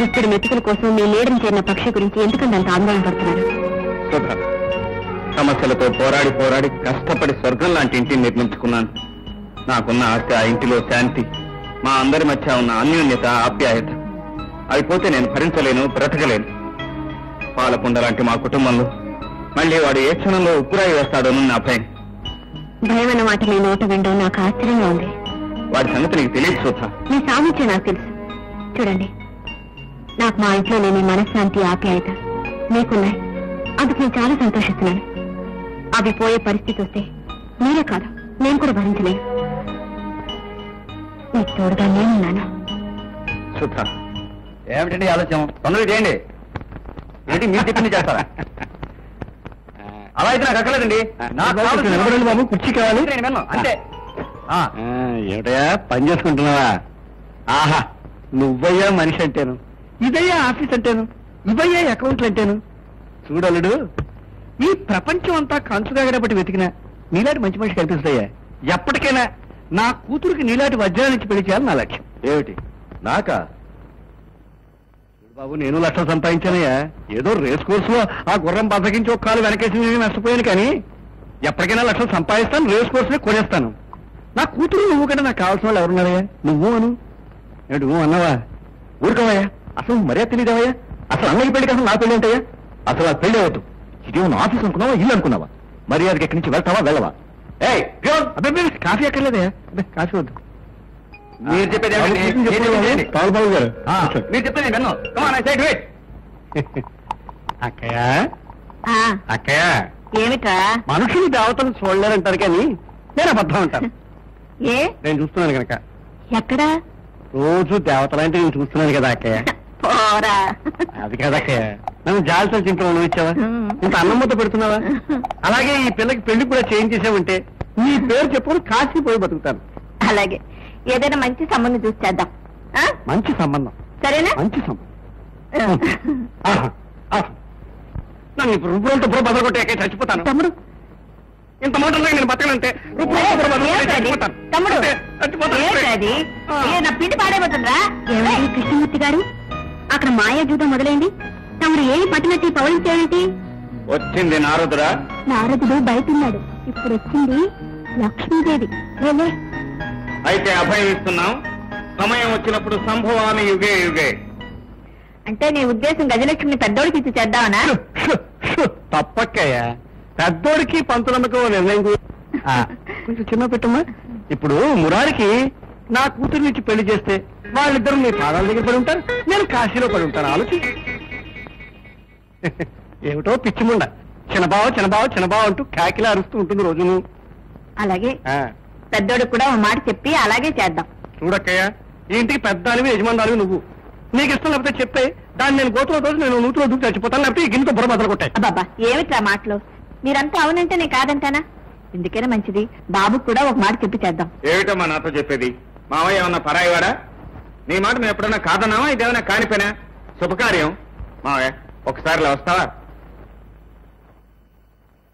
ఇప్పుడు మెతుకుల కోసం మీ లీడర్ని చేరిన పక్షి గురించి ఎందుకంటే అంత ఆందోళన పడుతున్నారు? సమస్యలతో పోరాడి పోరాడి కష్టపడి స్వర్గం లాంటి ఇంటిని నిర్మించుకున్నాను. నాకున్న ఆస్తి, ఆ ఇంటిలో శాంతి, మా అందరి మధ్య ఉన్న అన్యోన్యత, ఆప్యాయత అయిపోతే నేను భరించలేను, బ్రతకలేను. పాలకుండ లాంటి మా కుటుంబంలో మళ్ళీ వాడు ఏ క్షణంలో ఉప్పురాయి వేస్తాడోనని నా భయం. భయం అన్న మాట మీ నోట వినడం నాకు ఆశ్చర్యంగా ఉంది. వాడి సంగతి నీకు తెలియదు సుధా. మీ సామర్థ్యం నాకు తెలుసు. చూడండి, నాకు మా ఇంట్లో లేని మనశ్శాంతి, ఆప్యాయత మీకున్నాయి. అందుకు నేను చాలా సంతోషిస్తున్నాను. అవి పోయే పరిస్థితి వస్తే మీరే కాదు, నేను కూడా భరించలేను. మీకు తోడుగా నేనున్నాను. సుధా, ఏమిటండి ఆలోచన? తొందరగా చేయండి. ఏంటి మీరు చెప్పింది చేస్తారా? అలా అయితే నాకు అక్కర్లేదండి. బాబు, కుర్చీ కావాలి. అంతే. ఏమిటయా పని చేసుకుంటున్నావా? ఆహా, నువ్వయ్యా మనిషి అంటేను, ఇదయ్యా ఆఫీస్ అంటేను, ఇవయ్యా అకౌంట్లు అంటేను. చూడలుడు, ఈ ప్రపంచం అంతా కంచుగాగడబట్టి వెతికినా నీలాంటి మంచి మనిషి కనిపిస్తాయా? ఎప్పటికైనా నా కూతురికి నీలాంటి వజ్రాల నుంచి పెళ్లి చేయాలి నా లక్ష్యం. ఏమిటి నాకా? బాబు, నేను లక్షలు సంపాదించానయ్యా. ఏదో రేస్ కోర్సులో ఆ గుర్రం బద్దకించి ఒక కాలు వెనకేసి నష్టపోయాను, కానీ ఎప్పటికైనా లక్షలు సంపాదిస్తాను, రేస్ కోర్సునే కొనేస్తాను. నా కూతురు నువ్వు కంటే నాకు కావాల్సిన వాళ్ళు ఎవరున్నారయ్యా? నువ్వు అను. ఏమిటి నువ్వు అన్నావా? ఊరుకోవయ్యా, అసలు మర్యాద తెలియదేవయ్యా. అసలు అన్నయ్య పెళ్లికి అసలు నా పెళ్లి ఉంటాయా? అసలు ఆ పెళ్లి అవద్దు. ఇది ఉన్న ఆఫీస్ అనుకున్నావా, ఇల్లు అనుకున్నావా? మర్యాదకి ఎక్కడి నుంచి వెళ్తావా, వెళ్ళవా? అబ్బాయి, కాఫీ అక్కర్లేదయ్యా. అబ్బాయి, కాఫీ వద్దు. మీరు చెప్పేది బాబు గారు, మీరు చెప్పేది విన్ను. అక్కయ్య ఆ, అక్కయ్య, ఏమిట్రా? మనుషులు దేవతలు చూడలేరంటారు, కానీ నేను అబద్ధం అంటాను. ఏ? నేను చూస్తున్నాను కనుక. ఎక్కడా? రోజు దేవతలంటే నేను చూస్తున్నాను కదా అక్కయ్య. పోరా. అది కదా అక్కయ్య, నన్ను జాలితో చింతలో నువ్వు ఇచ్చావా? ఇంత అన్నం ముద్ద పెడుతున్నావా? అలాగే ఈ పిల్లకి పెళ్లి కూడా చేయించేసావంటే నీ పేరు చెప్పుకొని కాసిపోయి బతుకుతాను. అలాగే, ఏదైనా మంచి సంబంధం చూసి చేద్దాం. ఆ? మంచి సంబంధం, సరేనా? మంచి సంబంధం. నన్ను ఇప్పుడు రుబ్బురంతో బుర్ర బదలగొట్టాకే చచ్చిపోతాను. తమ్ముడు, ఇంత మాటల్లో నేను బతకనంటే తమ్ముడు, ఏంటది? నా పిండి పాడైపోతుందా? ఏమైంది కృష్ణమూర్తి గారు? అక్కడ మాయా జూదం మొదలైంది. తమరు ఏమి పట్టినట్టు పౌరించేమిటి? వచ్చింది నారదురా. నారదుడు బయటున్నాడు. ఇప్పుడు వచ్చింది లక్ష్మీదేవి. లేలే. అయితే అభయం ఇస్తున్నాం. సమయం వచ్చినప్పుడు సంభవామి యుగే యుగే. అంటే నీ ఉద్దేశం గజలక్ష్మిని పెద్దోడికి ఇచ్చి చేద్దామనా? తప్పక్కయ్యా, పెద్దోడికి పంతులమ్మకు నిర్ణయం కొంచెం చిన్న పెట్టమ్మా. ఇప్పుడు మురారికి నా కూతురు నుంచి పెళ్లి చేస్తే వాళ్ళిద్దరు నీ పాదాల దగ్గర పడి ఉంటారు, నేను కాశీలో పడి ఉంటాను. ఆలోచి. ఏమిటో పిచ్చిముండ చిన్నబావ చిన్నబావ చిన్నబావ అంటూ కాకిలా అరుస్తూ ఉంటుంది రోజును. అలాగే, పెద్దోడికి కూడా ఒక మాట చెప్పి అలాగే చేద్దాం. చూడక్కయ్య, ఈ ఇంటికి పెద్దానివి యజమానురాలివి నువ్వు. నీకు ఇష్టం లేకపోతే చెప్తే దాన్ని నేను గోతులో రోజు నేను నూతులో దూకి చచ్చిపోతాను, లేకపోతే ఈ గిన్నెతో బుర్ర బదలు కొట్టాయి. అబ్బాబా, ఏమిట్రా మాటలు? మీరంతా అవునంటే నేను కాదంటానా? ఎందుకైనా మంచిది, బాబుకు కూడా ఒక మాట చెప్పి చేద్దాం. ఏమిటమ్మా నాతో చెప్పేది? మావయ్య ఏమన్నా పరాయివాడా? నీ మాట మేము ఎప్పుడన్నా కాదన్నావా? ఇదేమన్నా కానిపోయినా శుభకార్యం. మావయ్య, ఒకసారి వస్తావా?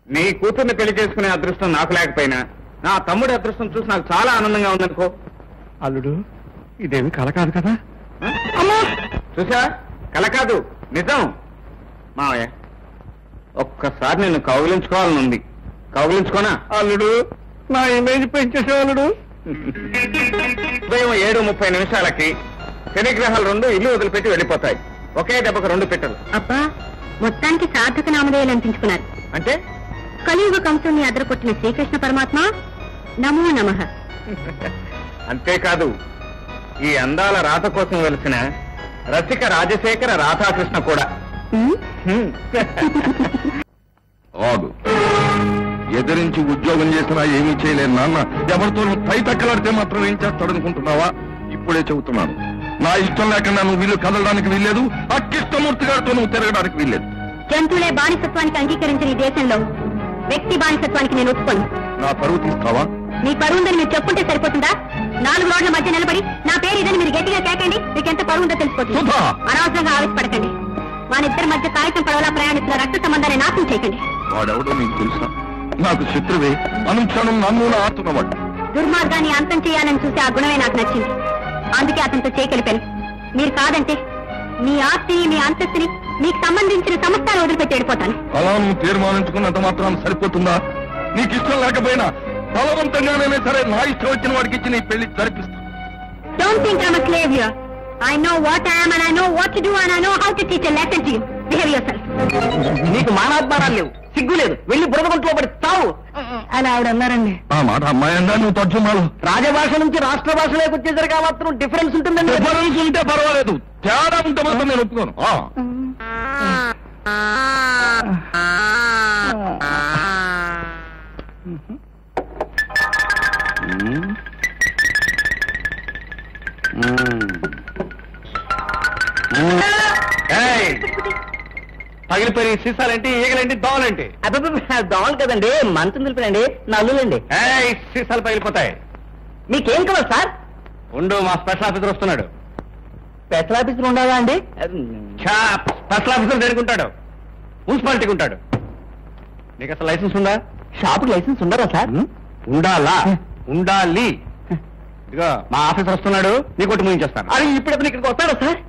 నీ కూతుర్ని పెళ్లి చేసుకునే అదృష్టం నాకు లేకపోయినా నా తమ్ముడి అదృష్టం చూసి నాకు చాలా ఆనందంగా ఉందనుకో. అల్లుడు, ఇదేమి కల కాదు కదా? చూసా, కల కాదు, నిజం. మావయ్య, ఒక్కసారి నేను కౌగిలించుకోవాలనుంది. కౌగిలించుకోనా? అల్లుడు, నా ఇమేజ్ పెంచేసే అల్లుడు. ఉదయం 7:30 శనిగ్రహాలు 2 ఇల్లు వదిలిపెట్టి వెళ్ళిపోతాయి. ఒకే దెబ్బకు 2 పిట్టలు. అబ్బా, మొత్తానికి సార్థక నామధేయాలు అనిపించుకున్నారు. అంటే కలియుగ కంసుని అదరకొట్టిన శ్రీకృష్ణ పరమాత్మ నమో నమః. అంతేకాదు, ఈ అందాల రాత కోసం వెలిసిన రసిక రాజశేఖర రాధాకృష్ణ కూడా. ఆగు. ఎదిరించి ఉద్యోగం చేసినా ఏమీ చేయలేను నాన్న. ఎవరితోనూ పై తక్కలాడితే మాత్రం ఏం చేస్తాడనుకుంటున్నావా? ఇప్పుడే చెబుతున్నాను, నా ఇష్టం లేకుండా నువ్వు వీళ్ళు కదలడానికి వీల్లేదు. అక్కిష్టమూర్తి గారితో నువ్వు తిరగడానికి వీల్లేదు. జంతువులే బానిసత్వానికి అంగీకరించిన ఈ దేశంలో వ్యక్తి బానిసత్వానికి నేను ఒప్పుకోను. నా పరువు తీస్తావా? మీ పరువు ఉందని మీరు చెప్పుంటే సరిపోతుందా? 4 రోడ్ల మధ్య నిలబడి నా పేరు ఇదని మీరు గట్టిగా కేకండి, మీకు ఎంత పరువు ఉందో తెలిసిపోతుంది. అనవసరంగా ఆవేశపడకండి. వానిద్దరి మధ్య కాగితం పడవలా ప్రయాణిస్తున్న రక్త సంబంధాన్ని నాశనం చేయకండి. వాడెవడో నీకు తెలుసా? నాకు శత్రువే, అనుక్షణం నన్ను ఆడుతున్నవాడు. దుర్మార్గాన్ని అంతం చేయాలని చూసి ఆ గుణమే నాకు నచ్చింది. అందుకే అతనితో చేయగలిపాను. మీరు కాదంటే మీ ఆస్తిని మీ అంతస్తుని మీకు సంబంధించిన సమస్తాన్ని వదిలిపెట్టి వెళ్ళిపోతాను. అలా నువ్వు తీర్మానించుకున్నంత మాత్రం సరిపోతుందా? నీకు ఇష్టం లేకపోయినా బలవంతంగానే సరే నా ఇష్టం వచ్చిన వాడికి ఇచ్చి నీ పెళ్లి జరిపిస్తా. Don't think I'm a slave here. I know what I am and I know what to do and I know how to teach a lesson to you. Behave yourself. నీకు మానాత్మానాలు లేవు, సిగ్గు లేదు, వెళ్ళి బురదగుంట్లో పడి తావు అని ఆవిడ అన్నారండి. ఆ మాట అమ్మాయి అన్నా నువ్వు తర్జుమాలు. రాజభాష నుంచి రాష్ట్ర భాషలోకి వచ్చేసరికి మాత్రం డిఫరెన్స్ ఉంటుందండి. డిఫరెన్స్ ఉంటే పర్వాలేదు, తేడా ఉంటే మాత్రం నేను ఒప్పుకోను. పగిలిపోయి సీసాలేంటి, ఈగలేంటి, దోమలేంటి? దోమలు కదండి, మంచం నిలిపినండి, నల్లులండి. సీసాలు పగిలిపోతాయి. మీకేం కావాలి సార్? ఉండు, మా స్పెషల్ ఆఫీసర్ వస్తున్నాడు. స్పెషల్ ఆఫీసర్ ఉండాలా అండి? స్పెషల్ ఆఫీసర్ దేనికుంటాడు? మున్సిపాలిటీకి ఉంటాడు. నీకు అసలు లైసెన్స్ ఉందా? షాపుకి లైసెన్స్ ఉండరా సార్? ఉండాలా? ఉండాలి. ఇదిగో మా ఆఫీసర్ వస్తున్నాడు, నీ కొట్టి ముగించేస్తాను. అది ఇప్పుడు ఇక్కడికి వస్తాడా సార్?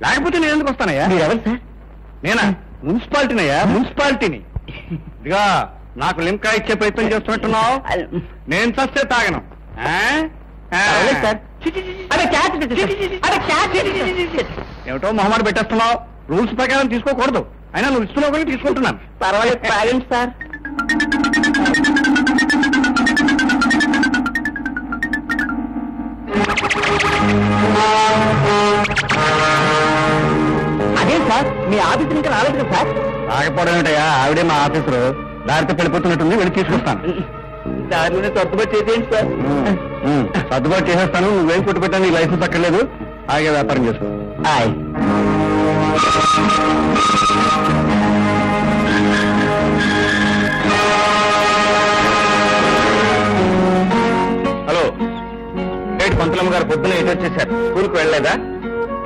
లేకపోతే నేను ఎందుకు వస్తానయ్యా? మీరు ఎవరు సార్? నేనా? మున్సిపాలిటీనయ్యా, మున్సిపాలిటీని. ఇదిగా నాకు లింకా ఇచ్చే ప్రయత్నం చేస్తున్నట్టున్నావు. నేను చస్తే తాగను. ఏమిటో మొహమాట పెట్టేస్తున్నావు. రూల్స్ ప్రకారం తీసుకోకూడదు, అయినా నువ్వు ఇస్తున్నావు కానీ తీసుకుంటున్నాను. పర్వాలేదు, తాగండి సార్. అదే సార్, మీ ఆఫీస్ ఇంకా రాలేదు కదా సార్? రాకపోవడం ఏంటయ్యా, ఆవిడే మా ఆఫీసరు. దారితో వెళ్ళిపోతున్నట్టుంది, వెళ్ళి తీసుకొస్తాను. దానిలోనే సర్దుబాటు చేసేయండి సార్. సర్దుబాటు చేసేస్తాను, నువ్వేం కొట్టు పెట్టాను, నీ లైసెన్స్ అక్కర్లేదు, ఆగే వ్యాపారం చేసుకో. హలో, ఏంటి పంతులమ్మ గారు పొద్దున ఎటు వచ్చేసారు? స్కూల్కి వెళ్ళలేదా?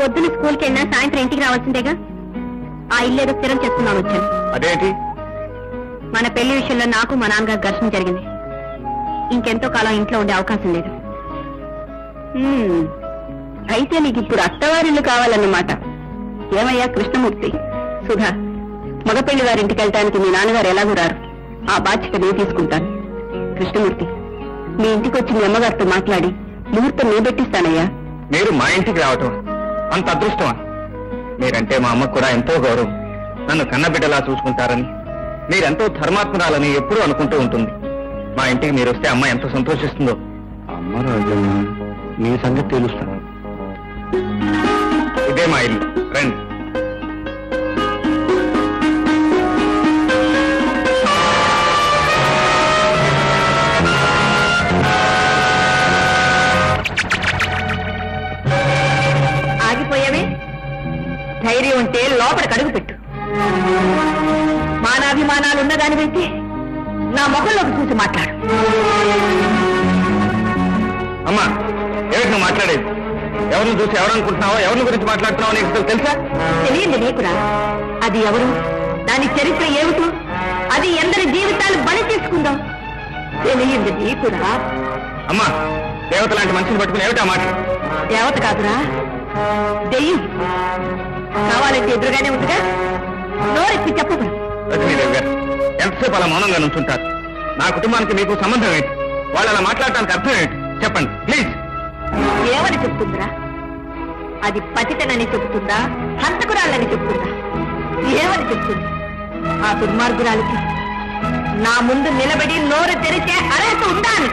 పొద్దున స్కూల్కి వెళ్ళినా సాయంత్రం ఇంటికి రావాల్సిందేగా. ఆ ఇల్లు ఏదో స్థిరం చేసుకున్నాను వచ్చాను. అదేంటి? మన పెళ్లి విషయంలో నాకు మా నాన్నగారు ఘర్షణ జరిగింది. ఇంకెంతో కాలం ఇంట్లో ఉండే అవకాశం లేదు. అయితే నీకు ఇప్పుడు అత్తవారిల్లు కావాలన్నమాట. ఏమయ్యా కృష్ణమూర్తి, సుధా, మగపెళ్లి వారింటికి వెళ్ళటానికి మీ నాన్నగారు ఎలాగూ రారు. ఆ బాధ్యత నేను తీసుకుంటాను. కృష్ణమూర్తి, మీ ఇంటికి వచ్చి మీ అమ్మగారితో మాట్లాడి ముహూర్తం నేను పెట్టిస్తానయ్యా. మీరు మా ఇంటికి రావటం అంత అదృష్టమా? మీరంటే మా అమ్మకు కూడా ఎంతో గౌరవం. నన్ను కన్నబిడ్డలా చూసుకుంటారని, మీరెంతో ధర్మాత్మరాలని ఎప్పుడూ అనుకుంటూ ఉంటుంది. మా ఇంటికి మీరు వస్తే అమ్మ ఎంత సంతోషిస్తుందో. అమ్మ రాజమ్మ, నీ సంగతి తెలుస్తాను. ఇదే మా ఇల్లు, రండి. ఆగిపోయావే? ధైర్యం ఉంటే లోపలికి అడుగు పెట్టు. మానాభిమానాలు ఉన్నదానివైతే నా ముఖంలోకి చూసి మాట్లాడు. అమ్మా, ఏమిటి నువ్వు మాట్లాడేది? ఎవరిని చూసి ఎవరనుకుంటున్నావో, ఎవరిని గురించి మాట్లాడుతున్నావో నీకు అసలు తెలుసా? తెలియంది నీకురా. అది ఎవరు, దాని చరిత్ర ఏమిటో, అది ఎందరి జీవితాలు బలి తీసుకుందాం తెలియంది నీకురా. అమ్మా, దేవత లాంటి మనిషిని పట్టుకుని ఏమిటా మాట? దేవత కాదురా, దెయ్యం. కావాలంటే ఎదురుగానే ఉందిగా, నోరెత్తి చెప్పదు. రజనీదేవి గారు, ఎంతసేపు అలా మౌనంగా నుంచుంటారు? నా కుటుంబానికి మీకు సంబంధం ఏంటి? వాళ్ళు అలా మాట్లాడటానికి అర్థం ఏంటి? చెప్పండి ప్లీజ్. ఏమని చెప్తుందిరా? అది పతితనని చెప్తుందా, హంతకురాలని చెప్తుందా? ఏమని చెప్తుంది? ఆ దుర్మార్గురాలకి నా ముందు నిలబడి నోరు తెరిచే అర్హత ఉందా అని.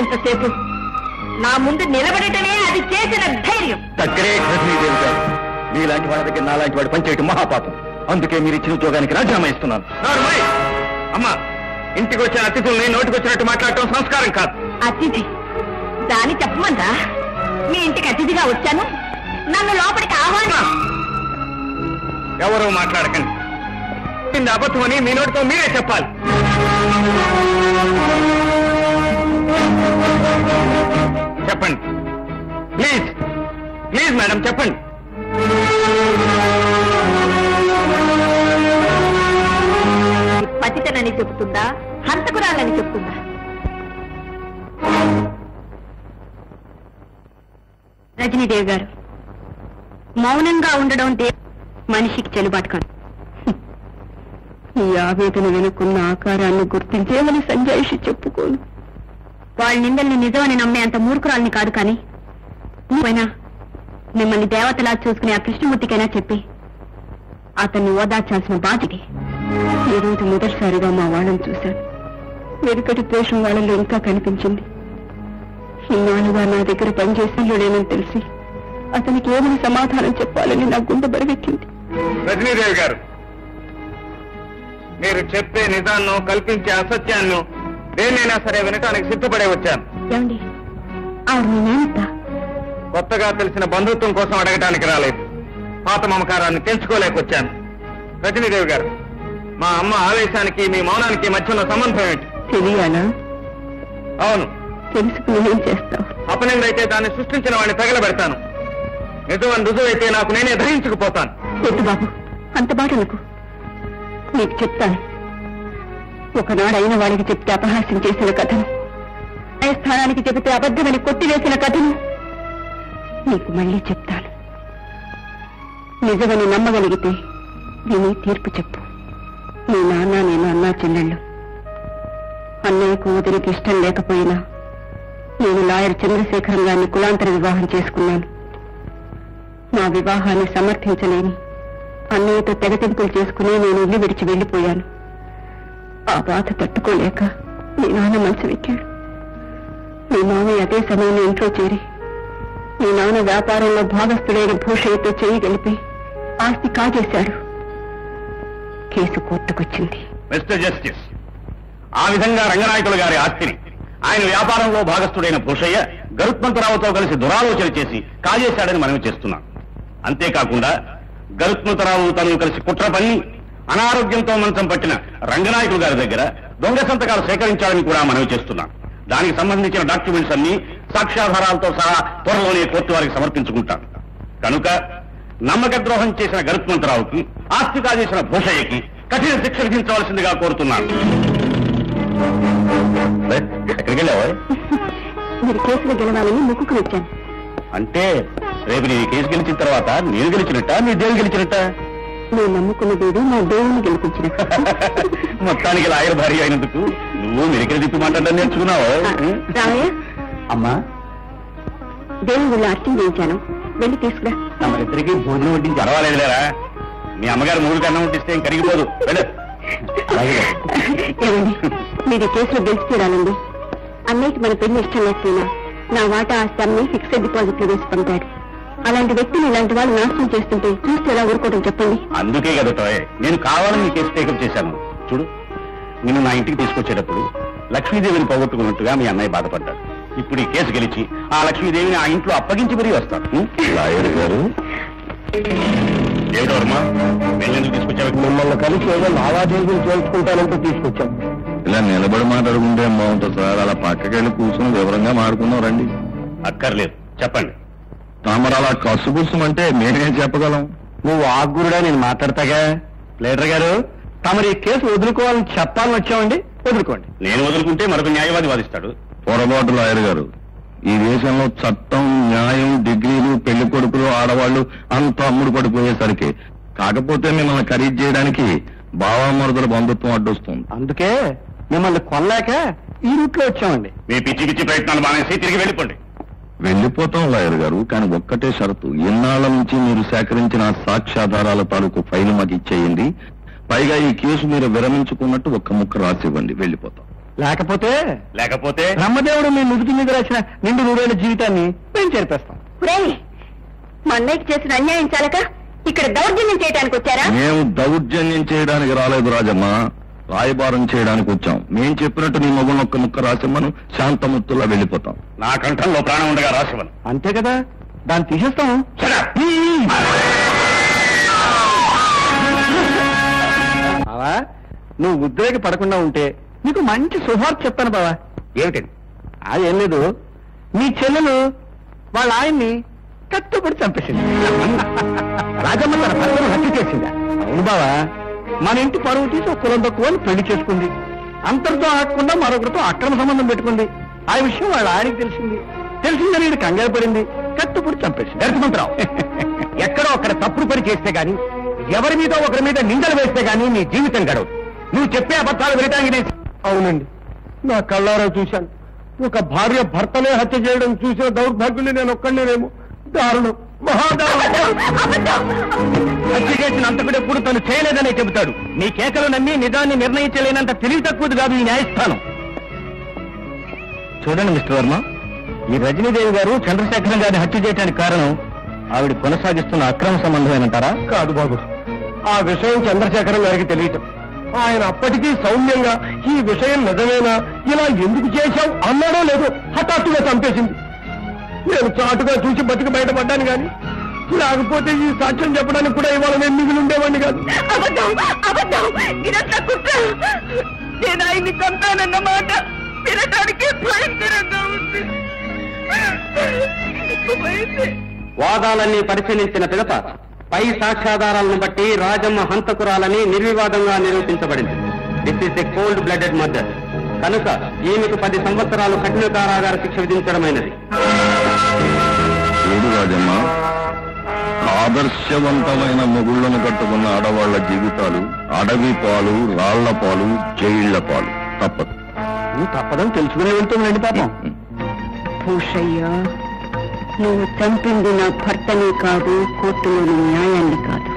ఇంతసేపు నా ముందు నిలబడటమే అది చేసిన ధైర్యం. దగ్గరే రజనీదేవి గారు, మీలాంటి వాళ్ళ దగ్గర నాలాంటి వాడు పనిచేయటం మహాపాపం. అందుకే మీరు ఇచ్చిన ఉద్యోగానికి రాజీనామా ఇస్తున్నాను. అమ్మా, ఇంటికి వచ్చిన అతిథుల్ని నోటికి వచ్చినట్టు మాట్లాడటం సంస్కారం కాదు. అతిథి దాన్ని చెప్పమంటా? మీ ఇంటికి అతిథిగా వచ్చాను, నన్ను లోపలికి ఆహ్వానం. ఎవరూ మాట్లాడకండి. కింద అబద్ధమని మీ నోటితో మీరే చెప్పాలి. చెప్పండి ప్లీజ్. ప్లీజ్ మేడం, చెప్పండి. పతితనని చెప్తుందా, హంతకురాలని చెప్తుందా? రజనీదేవి గారు, మౌనంగా ఉండడం మనిషికి చెల్లుబాటు కాదు. ఈ ఆవేదన వెనుకున్న ఆకారాన్ని గుర్తించేమని సంజాయిషి చెప్పుకోను. వాళ్ళ నిందల్ని నిజమని నమ్మే అంత మూర్ఖురాల్ని కాదు, కానీ నువ్వైనా మిమ్మల్ని దేవతలా చూసుకునే ఆ కృష్ణమూర్తికైనా చెప్పి అతన్ని ఓదార్చాల్సిన బాధ్యత. ఈ రోజు మొదటిసారిగా మా వాళ్ళని చూశాను. వెనుకటి ద్వేషం వాళ్ళలో ఇంకా కనిపించింది. ఇన్నాళ్ళుగా నా దగ్గర పనిచేసినలో లేనని తెలిసి అతనికి ఏమని సమాధానం చెప్పాలని నా గుండె బరువెక్కింది. రజనీదేవి గారు, మీరు చెప్పే నిజాన్ని కల్పించే అసత్యాన్ని దేన్నైనా సరే వినటానికి సిద్ధపడే వచ్చాను. ఏమండి, ఆవిడ మీ మేనత్త? కొత్తగా తెలిసిన బంధుత్వం కోసం అడగటానికి రాలేదు, పాత మమకారాన్ని తెంచుకోలేకొచ్చాను. రజనీదేవి గారు, మా అమ్మ ఆవేశానికి మీ మౌనానికి మధ్యలో సంబంధం ఏంటి? తెలియాలా? అవును. తెలుసుకుని ఏం చేస్తావు? అపనిందైతే దాన్ని సృష్టించిన వాడిని తగలబెడతాను. నిజమని రుజువైతే నాకు నేనే ధరించుకుపోతాను. వద్దు బాబు, అంత మాట అనుకు. నీకు చెప్తాను. ఒకనాడు అయిన వాడికి చెప్తే అపహాస్యం చేసిన కథను, స్థానానికి చెబితే అబద్ధమని కొట్టివేసిన కథను నీకు మళ్ళీ చెప్తాను. నిజమని నమ్మగలిగితే విని తీర్పు చెప్పు. నీ నాన్న, నేను అన్నా చెల్లెళ్ళు. అన్నయ్యకు వదిలికి ఇష్టం లేకపోయినా నేను లాయర్ చంద్రశేఖరం గారిని కులాంతర వివాహం చేసుకున్నాను. నా వివాహాన్ని సమర్థించలేని అన్నయ్యతో తెగతింపులు చేసుకుని నేను ఇల్లు విడిచి వెళ్లిపోయాను. ఆ బాధ తట్టుకోలేక మీ నాన్న మనసు వెక్కాడు. మీ మామయ్య అదే సమయంలో ఇంట్లో చేరి మీ నాన్న వ్యాపారంలో భాగస్థుడైన భూషయ్యతో చేయి గెలిపి ఆస్తి కాజేశాడు. కేసు కోర్టుకొచ్చింది. మిస్టర్ జస్టిస్, ఆ విధంగా రంగనాయకులు గారి ఆస్తిని ఆయన వ్యాపారంలో భాగస్థుడైన భూషయ్య గరుత్మంతరావుతో కలిసి దురాలోచన చేసి కాజేశాడని మనవి చేస్తున్నాం. అంతేకాకుండా గరుత్మంతరావు తను కలిసి కుట్ర పన్ని అనారోగ్యంతో మంచం పట్టిన రంగనాయకులు గారి దగ్గర దొంగ సంతకాలు సేకరించాలని కూడా మనవి చేస్తున్నాం. దానికి సంబంధించిన డాక్యుమెంట్స్ అన్ని సాక్ష్యాధారాలతో సహా త్వరలోనే కోర్టు వారికి సమర్పించుకుంటాం. కనుక నమ్మక ద్రోహం చేసిన గరుత్మంతరావుకి, ఆస్తి కాజేసిన భూషయ్యకి కఠిన శిక్ష విధించవలసిందిగా కోరుతున్నాను. ఎక్కడికి వెళ్ళావా? మీరు కేసులో గెలవాలని ముక్కుకు వచ్చాను. అంటే రేపు నీ కేసు గెలిచిన తర్వాత నేను గెలిచినట్ట, నీ దేవుడు గెలిచినట్ట? నేను నమ్ముకున్న దేవుడు నా దేవుని గెలిపించిన. మొత్తానికి లాయర్ భార్య అయినందుకు నువ్వు మెరికలు తిప్పి మాట్లాడడం నేర్చుకున్నావు. రామయ్య, అమ్మా, దేవుని గుళ్ళు అర్చన చేయించాను, వెళ్ళి తీసుకురా. మరిద్దరికి భోజనం వడ్డించి పర్వాలేదులేరా. మీ అమ్మగారు మూడు కన్నం వడ్డిస్తే ఇంక కరిగిపోదు. వెళ్ళు. ఏమండి, మీరు కేసులో గెలిచి తీరాలండి. అన్నయ్యకి మన పెళ్లి ఇష్టం లేకపోయినా నా వాటా ఆస్తి అమ్మి ఫిక్స్డ్ డిపాజిట్ లో వేసి పంపాడు. అలాంటి వ్యక్తిని ఇలాంటి వాళ్ళు నాశనం చేస్తుంటే చూస్తే ఎలా ఊరుకోవడం చెప్పండి. అందుకే కదా టోయ్ నేను కావాలని నీ కేసు టేకప్ చేశాను. చూడు, నిన్ను నా ఇంటికి తీసుకొచ్చేటప్పుడు లక్ష్మీదేవిని పోగొట్టుకున్నట్టుగా మీ అన్నయ్య బాధపడ్డాడు. ఇప్పుడు ఈ కేసు గెలిచి ఆ లక్ష్మీదేవిని ఆ ఇంట్లో అప్పగించి మరీ వస్తాడు. లాయర్ గారు, ఏమిటోర్మా వెళ్ళేందుకు తీసుకొచ్చావు? మిమ్మల్ని కలిసి ఏదో లావాదేవీలు చేసుకుంటానంటూ తీసుకొచ్చాం. ఇలా నిలబడి మాట్లాడుకుంటే బాగుంటుంది సార్. అలా పక్కకెళ్ళి కూర్చొని వివరంగా మాట్లాడుకుందాం రండి. అక్కర్లేదు, చెప్పండి. తమరు అలా కసుగుసమంటే మేమేం చెప్పగలం? నువ్వు ఆగురుడా, నేను మాట్లాడతాగా. లీడర్ గారు, తమరు ఈ కేసు వదులుకోవాలని చెప్పాలని వచ్చామండి. వదులుకోండి. నేను వదులుకుంటే మరొక న్యాయవాది వాదిస్తాడు. పొరపాటు లాయర్ గారు. ఈ దేశంలో చట్టం, న్యాయం, డిగ్రీలు, పెళ్లి కొడుకులు, ఆడవాళ్లు అంతా అమ్ముడు పడిపోయేసరికి కాకపోతే మిమ్మల్ని ఖరీదు చేయడానికి బావామరుదుల బంధుత్వం అడ్డొస్తుంది. అందుకే మిమ్మల్ని కొల్లాక ఈ రూట్లో వచ్చామండి. మీ పిచ్చి పిచ్చి ప్రయత్నాలు మానేసి తిరిగి వెళ్ళిపోండి. వెళ్ళిపోతాం లాయర్ గారు, కానీ ఒక్కటే షరతు. ఇన్నాళ్ల నుంచి మీరు సేకరించిన సాక్ష్యాధారాల తాలూకు ఫైలు మాకు ఇచ్చేయండి. పైగా ఈ కేసు మీరు విరమించుకున్నట్టు ఒక్క ముక్క రాసివ్వండి. వెళ్ళిపోతాం. లేకపోతే బ్రహ్మదేవుడు మీ నుదుటి మీద రాసిన నిండు నూరేళ్ల జీవితాన్ని మేము చేర్పేస్తాం. మా అన్నయ్యకి చేసిన అన్యాయం చాలక ఇక్కడ దౌర్జన్యం చేయడానికి వచ్చారా? మేము దౌర్జన్యం చేయడానికి రాలేదు రాజమ్మ, రాయబారం చేయడానికి వచ్చాం. మేం చెప్పినట్టు నీ మగన్ ఒక్క ముక్క రాసిమ్మను, శాంతమూర్తుల్లా వెళ్ళిపోతాం. నా కంఠంలో ప్రాణం ఉండగా రాసివ్వను. అంతే కదా, దాన్ని తీసేస్తాం. బావా, నువ్వు ఉద్రేక పడకుండా ఉంటే నీకు మంచి శుభార్త చెప్తాను బావా. ఏమిటండి? ఏం లేదు, మీ చెల్లెలు వాళ్ళ ఆయన్ని కట్టుబడి చంపేసింది. రాజమ్మ తన భర్తను హత్య చేసిందా? అవును బావా, మన ఇంటి పరువు తీసి ఒక కులం తక్కువ పెళ్లి చేసుకుంది. అంతటితో ఆగకుండా మరొకరితో అక్రమ సంబంధం పెట్టుకుంది. ఆ విషయం వాళ్ళ ఆయనకి తెలిసిందని కంగారు పడింది, కట్టుబడి చంపేసింది. గరుత్మంతరావు ఎక్కడో అక్కడ తప్పుడు పని చేస్తే గాని, ఎవరి మీద ఒకరి మీద నిందలు వేస్తే గాని నీ జీవితం గడవు. నువ్వు చెప్పే అబద్ధాలు వినటానికి అవునండి, నా కళ్ళారా చూశాను. ఒక భార్య భర్తనే హత్య చేయడం చూసిన దౌర్భాగ్యుని నేను ఒక్కడేనేమో. దారుణం, మహాదారుణం. హత్య చేసిన అంతకుడు ఎప్పుడు తను చేయలేదనే చెబుతాడు. నీ కేకలు నమ్మి నిజాన్ని నిర్ణయించలేనంత తెలివి తక్కువది కాదు ఈ న్యాయస్థానం. చూడండి మిస్టర్ వర్మ, ఈ రజనీదేవి గారు చంద్రశేఖరం గారిని హత్య చేయడానికి కారణం ఆవిడ కొనసాగిస్తున్న అక్రమ సంబంధమేనంటారా? కాదు బాబు, ఆ విషయం చంద్రశేఖరం గారికి తెలియటం. ఆయన అప్పటికీ సౌమ్యంగా ఈ విషయం నిజమేనా, ఇలా ఎందుకు చేశావు అన్నాడో లేదో హఠాత్తుగా చంపేసింది. నేను చాటుగా చూసి బతికి బయటపడ్డాను కానీ, లేకపోతే ఈ సాక్ష్యం చెప్పడానికి కూడా ఇవాళ నేను మిగిలి ఉండేవాడిని కాదు. నేను ఆయన్ని చంపానన్నమాట వినటానికి భయంకరంగా ఉంది. వాదాలన్నీ పరిశీలించిన పిదప పై సాక్ష్యాధారాలను బట్టి రాజమ్మ హంతకురాలని నిర్వివాదంగా నిరూపించబడింది. This is a cold blooded murder. కనుక ఈమెకు 10 సంవత్సరాలు కఠిన కారాగార శిక్ష విధించడమైనది. రాజమ్మ, ఆదర్శవంతమైన మొగుళ్లను కట్టుకున్న ఆడవాళ్ల జీవితాలు అడవి పాలు, రాళ్ల పాలు, జైళ్ల పాలు. తప్పదు. తప్పదని తెలుసుకునే వెళ్తుందండి పాపం. భూషయ్య, నువ్వు చంపింది నా భర్తని కాదు, కోర్టులోని న్యాయాన్ని కాదు,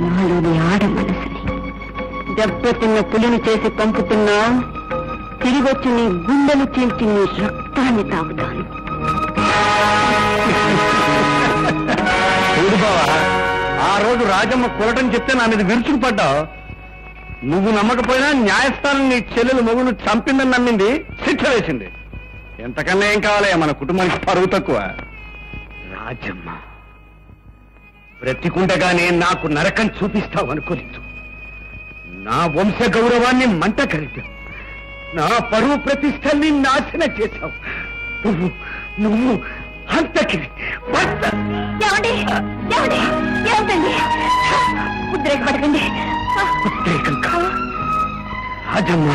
నాలోని ఆడ మనసుని. దెబ్బతిన్న పులిని చేసి పంపుతున్నా, తిరిగొచ్చి నీ గుండెలు చీల్చి నీ రక్తాన్ని తాగుతాను. ఆ రోజు రాజమ్మ కొలటని చెప్తే నా మీద విరుచుకుపడ్డావు. నువ్వు నమ్మకపోయినా న్యాయస్థానం నీ చెల్లెలు మొగుడు చంపిందని నమ్మింది, శిక్ష వేసింది. ఎంతకన్నా ఏం కావాలి మన కుటుంబానికి పరువు తక్కువ. రాజమ్మ, బ్రతికుండగానే నాకు నరకం చూపిస్తావు అనుకోలేదు. నా వంశ గౌరవాన్ని మంట కలిపావు, నా పరువు ప్రతిష్టల్ని నాశనం చేశావు. నువ్వు అంతకి ఉద్రేకపడకండి. ఉద్రేకం కాదు రాజమ్మ.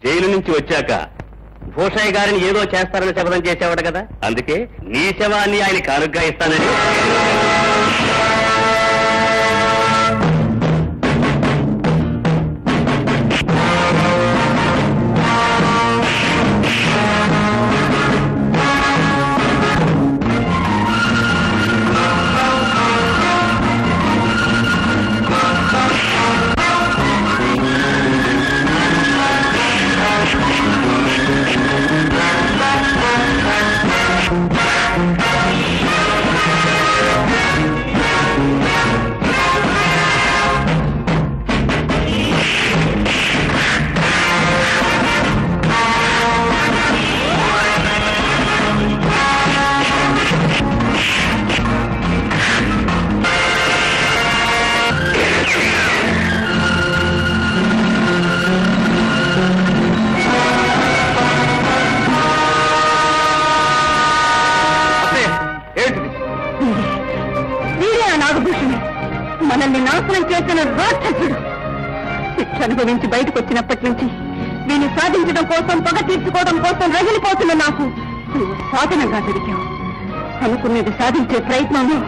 జైలు నుంచి వచ్చాక భూషయ్య గారిని ఏదో చేస్తారని శపథం చేసేవాడు కదా, అందుకే నీ శవాన్ని ఆయన కానుగ్గా ఇస్తానని. మనల్ని నాశనం చేసిన రాక్షసుడు శిక్ష అనుభవించి బయటకు వచ్చినప్పటి నుంచి వీని సాధించడం కోసం, పగ తీర్చుకోవడం కోసం రగిలిపోతున్న నాకు నువ్వు సాధనంగా దొరికావు. అనుకున్నది సాధించే ప్రయత్నంలో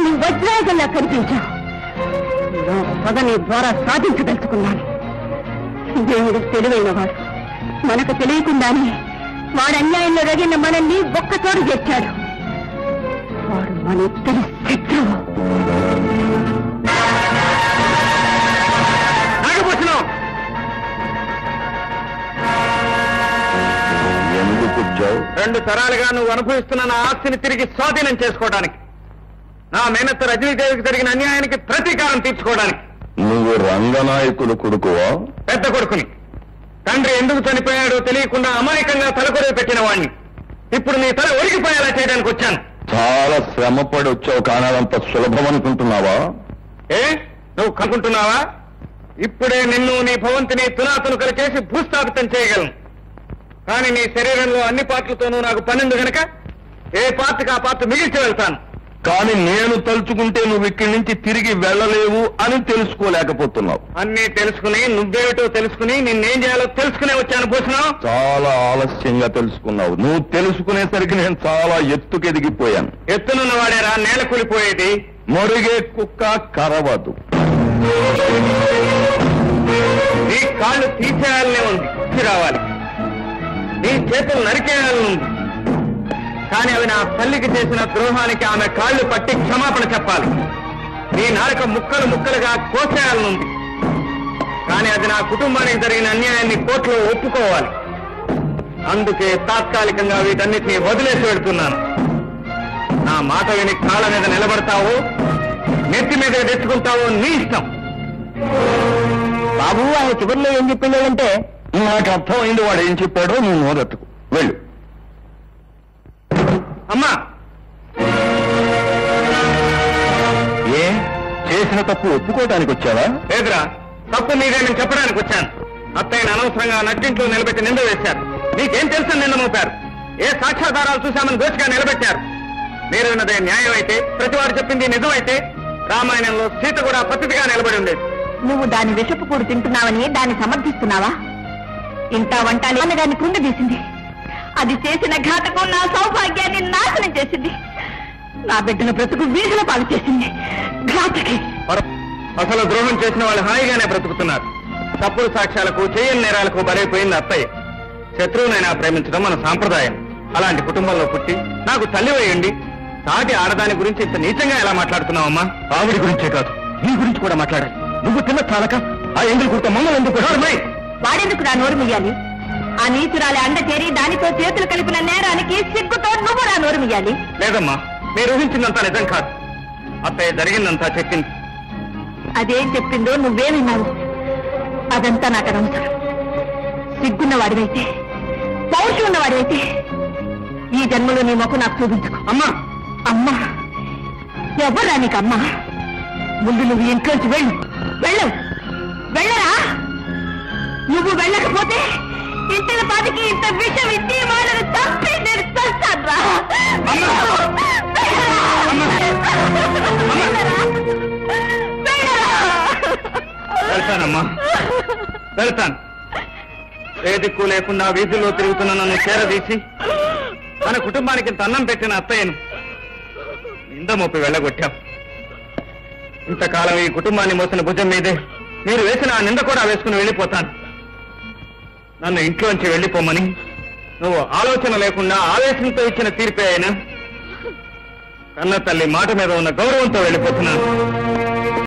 నువ్వు వజ్రాయుధంలా కనిపించావు. నా పగ నీ ద్వారా సాధించదలుచుకున్నాను. దేవుడు తెలివైన వాడు. మనకు తెలియకుండానే వాడు అన్యాయంలో రగిన మనల్ని ఒక్కచోటు చేర్చాడు. వాడు మన ఇద్దరి శత్రువు. రెండు తరాలుగా నువ్వు అనుభవిస్తున్న నా ఆస్తిని తిరిగి స్వాధీనం చేసుకోవడానికి, నా మేనత్త రజనీదేవికి జరిగిన అన్యాయానికి ప్రతీకారం తీర్చుకోవడానికి. నువ్వు రంగనాయకులు కొడుకువా? పెద్ద కొడుకుని. తండ్రి ఎందుకు చనిపోయాడో తెలియకుండా అమాయకంగా తలకొరవి పెట్టిన వాణ్ణి. ఇప్పుడు నీ తల ఒరిగిపోయేలా చేయడానికి వచ్చాను. చాలా శ్రమపడి వచ్చావు కానీ అదంత సులభం అనుకుంటున్నావా? నువ్వు కనుకుంటున్నావా? ఇప్పుడే నిన్ను నీ భవంతిని తునాతునకలు చేసి భూస్థాపితం చేయగలను. కానీ నీ శరీరంలో అన్ని పార్ట్లతోనూ నాకు పన్నెండు గనక ఏ పార్ట్కి ఆ పార్ట్ మిగిల్చి వెళ్తాను. కానీ నేను తలుచుకుంటే నువ్వు ఇక్కడి నుంచి తిరిగి వెళ్ళలేవు అని తెలుసుకోలేకపోతున్నావు. అన్నీ తెలుసుకుని నువ్వేమిటో తెలుసుకుని నిన్నేం చేయాలో తెలుసుకునే వచ్చాను భూషణం. చాలా ఆలస్యంగా తెలుసుకున్నావు. నువ్వు తెలుసుకునేసరికి నేను చాలా ఎత్తుకెదిగిపోయాను. ఎత్తునున్న వాడేరా నేల కూలిపోయేది. మరుగే కుక్క కరవదు. నీ కాళ్ళు తీసేయాలనే ఉంది, రావాలి. నీ చేతులు నరికేయాలని ఉంది. కానీ అవి నా తల్లికి చేసిన ద్రోహానికి ఆమె కాళ్ళు పట్టి క్షమాపణ చెప్పాలి. నీ నాలుక ముక్కలు ముక్కలుగా కోసేయాలనుంది. కానీ అది నా కుటుంబానికి జరిగిన అన్యాయాన్ని కోర్టులో ఒప్పుకోవాలి. అందుకే తాత్కాలికంగా వీటన్నిటినీ వదిలేసి వెళ్తున్నాను. నా మాట విని కాళ్ళ మీద నిలబడతావో నెత్తి మీద తెచ్చుకుంటావో నీ ఇష్టం. బాబు ఆయన చివరిలో ఏం చెప్పిందంటే నాకు అర్థమైంది వాడు ఏం చెప్పాడో. నువ్వు నోరెత్తుకు వెళ్ళు. అమ్మా, ఏ చేసిన తప్పు ఒప్పుకోవటానికి వచ్చావా? లేదురా, తప్పు మీరేమని చెప్పడానికి వచ్చాను. అత్తయ్యను అనవసరంగా నట్టింట్లో నిలబెట్టి నింద వేశారు. నీకేం తెలుసని నింద మోపారు. ఏ సాక్ష్యాధారాలు చూశామని దోషిగా నిలబెట్టారు. మీరు విన్నదే న్యాయం అయితే, ప్రతివాడు చెప్పింది నిజమైతే రామాయణంలో సీత కూడా పద్ధతిగా నిలబడి ఉండేది. నువ్వు దాని విషపు కూడు తింటున్నావని దాన్ని సమర్థిస్తున్నావా? ఇంటా వంట దాన్ని కృంగదీసింది. అది చేసిన ఘాతకం నా సౌభాగ్యాన్ని నాశనం చేసింది. నా బిడ్డల బ్రతుకు వీధుల పాలు చేసింది. ఘాతకి అసలు ద్రోహం చేసిన వాళ్ళు హాయిగానే బ్రతుకుతున్నారు. తప్పుడు సాక్ష్యాలకు చేయని నేరాలకు బలైపోయింది అత్తయ్య. శత్రువునైనా ప్రేమించడం మన సాంప్రదాయం. అలాంటి కుటుంబంలో పుట్టి నాకు తల్లి వేయండి. సాటి ఆడదాని గురించి ఇంత నీచంగా ఎలా మాట్లాడుతున్నావమ్మా? ఆవిడ గురించే కాదు, నీ గురించి కూడా మాట్లాడాలి. నువ్వు తిన్న చాలక ఆ ఎంగిల్ కుర్త మమ్మల్ని ఎందుకు? వాడెందుకు నా నోరు మియ్యాలి? ఆ నీచురాలి అండ చేరి దానితో చేతులు కలిపిన నేరానికి సిగ్గుతో నువ్వు నా నోరు మియ్యాలి. లేదమ్మా, మీరు ఊహించిందంతా నిజం కాదు. అత్తయ్య జరిగిందంతా చెప్పింది. అదేం చెప్పిందో నువ్వేమిన్నావు? అదంతా నాకు అనవసరం. సిగ్గున్నవాడివైతే, పౌరుషం ఉన్నవాడివైతే ఈ జన్మలో నీ మొక్క నాకు చూపించుకో. అమ్మా, అమ్మా ఎవరా నీకు అమ్మా? ముందు నువ్వు ఇంట్లోంచి వెళ్ళు. వెళ్ళరా? నువ్వు వెళ్ళకపోతే ఇంటిన పాటికి ఇంత విషం ఇచ్చి వాళ్ళని చంపి నేను చస్తాను. వెళ్తానమ్మా, వెళ్తాను. ఏ దిక్కు లేకుండా వీధుల్లో తిరుగుతున్న నన్ను చేరదీసి మన కుటుంబానికి ఇంత అన్నం పెట్టిన అత్తయ్యను నింద మోపి వెళ్ళగొట్టాం. ఇంతకాలం ఈ కుటుంబాన్ని మోసిన భుజం మీదే మీరు వేసిన ఆ నింద కూడా వేసుకుని వెళ్ళిపోతాను. నన్ను ఇంట్లోంచి వెళ్ళిపోమని నువ్వు ఆలోచన లేకుండా ఆవేశంతో ఇచ్చిన తీర్పే అయినా కన్న తల్లి మాట మీద ఉన్న గౌరవంతో వెళ్ళిపోతున్నాను.